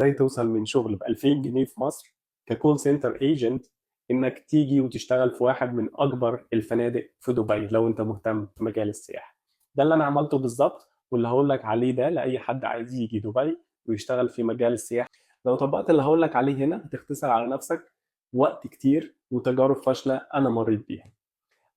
ازاي توصل من شغل ب 2000 جنيه في مصر ككول سنتر ايجنت انك تيجي وتشتغل في واحد من اكبر الفنادق في دبي لو انت مهتم في مجال السياحه. ده اللي انا عملته بالظبط، واللي هقول لك عليه ده لاي حد عايز يجي دبي ويشتغل في مجال السياحه. لو طبقت اللي هقول لك عليه هنا هتختصر على نفسك وقت كتير وتجارب فاشله انا مريت بيها.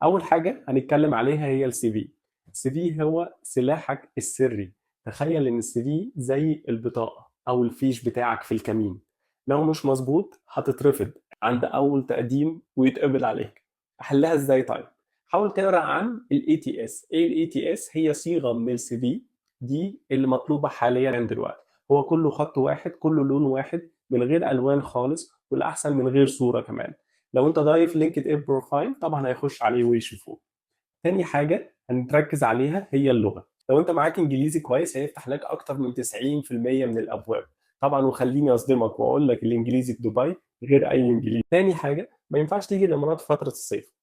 اول حاجه هنتكلم عليها هي السي في. السي في هو سلاحك السري. تخيل ان السي في زي البطاقه او الفيش بتاعك في الكمين، لو مش مظبوط هتترفض عند اول تقديم ويتقبل عليك. احلها ازاي؟ طيب حاول تقرا عن الاي تي اس. ايه الاي تي اس؟ هي صيغه من السي في دي اللي مطلوبه حاليا دلوقتي. هو كله خط واحد، كله لون واحد، من غير الوان خالص، والاحسن من غير صوره كمان. لو انت ضايف لينكد ان بروفايل طبعا هيخش عليه ويشوفوه. تاني حاجه هنتركز عليها هي اللغه. لو انت معاك انجليزي كويس هيفتح لك اكتر من 90% من الابواب طبعا. وخليني اصدمك واقول لك الانجليزي في دبي غير اي انجليزي. تاني حاجه ما ينفعش تيجي الامارات في فتره الصيف.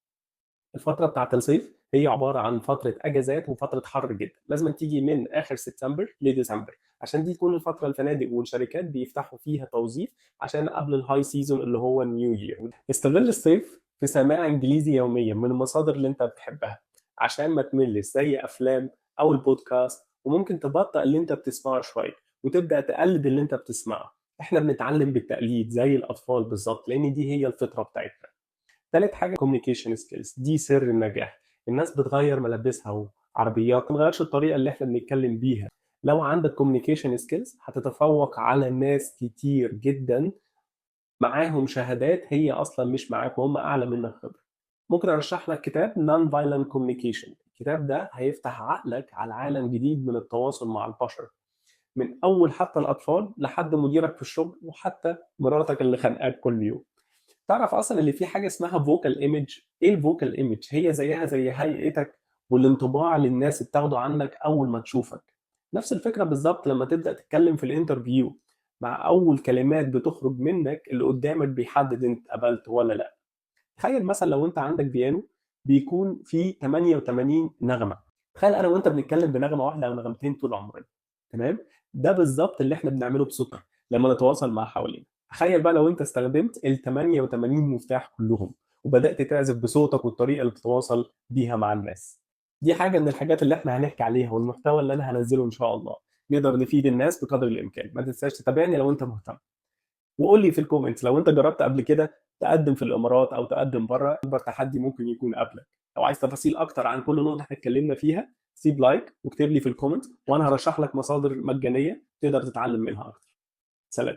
الفترة بتاعت الصيف هي عبارة عن فترة أجازات وفترة حر جدا. لازم تيجي من آخر سبتمبر لديسمبر عشان دي تكون الفترة الفنادق والشركات بيفتحوا فيها توظيف عشان قبل الهاي سيزون اللي هو النيو يير. استغل الصيف في سماع إنجليزي يوميا من المصادر اللي أنت بتحبها عشان ما تملش، زي أفلام أو البودكاست. وممكن تبطئ اللي أنت بتسمعه شوية وتبدأ تقلد اللي أنت بتسمعه. إحنا بنتعلم بالتقليد زي الأطفال بالظبط، لأن دي هي الفطرة بتاعتنا. تالت حاجه كوميونيكيشن سكيلز، دي سر النجاح. الناس بتغير ملابسها وعربيات، ما تغيرش الطريقه اللي احنا بنتكلم بيها. لو عندك كوميونيكيشن سكيلز هتتفوق على ناس كتير جدا معاهم شهادات هي اصلا مش معاك وهم اعلى منك خبره. ممكن ارشح لك كتاب نون فايلنت كوميونيكيشن. الكتاب ده هيفتح عقلك على عالم جديد من التواصل مع البشر، من اول حتى الاطفال لحد مديرك في الشغل وحتى مراتك اللي خانقاك كل يوم. تعرف اصلا اللي في حاجه اسمها فوكال ايمج؟ ايه الفوكال ايمج؟ هي زيها زي هيئتك والانطباع اللي الناس بتاخده عنك اول ما تشوفك. نفس الفكره بالظبط لما تبدا تتكلم في الانترفيو. مع اول كلمات بتخرج منك اللي قدامك بيحدد انت قبلت ولا لا. تخيل مثلا لو انت عندك بيانو بيكون فيه 88 نغمه، تخيل انا وانت بنتكلم بنغمه واحده او نغمتين طول عمرنا. تمام؟ ده بالظبط اللي احنا بنعمله بصوتنا لما نتواصل مع حوالينا. تخيل بقى لو انت استخدمت ال 88 مفتاح كلهم وبدات تعزف بصوتك والطريقه اللي بتتواصل بيها مع الناس. دي حاجه من الحاجات اللي احنا هنحكي عليها، والمحتوى اللي انا هنزله ان شاء الله نقدر نفيد الناس بقدر الامكان. ما تنساش تتابعني لو انت مهتم، وقول لي في الكومنتس لو انت جربت قبل كده تقدم في الامارات او تقدم بره. اكبر تحدي ممكن يكون قبلك. لو عايز تفاصيل اكتر عن كل نقطه احنا اتكلمنا فيها سيب لايك واكتب لي في الكومنت وانا هرشح لك مصادر مجانيه تقدر تتعلم منها اكتر. سلام.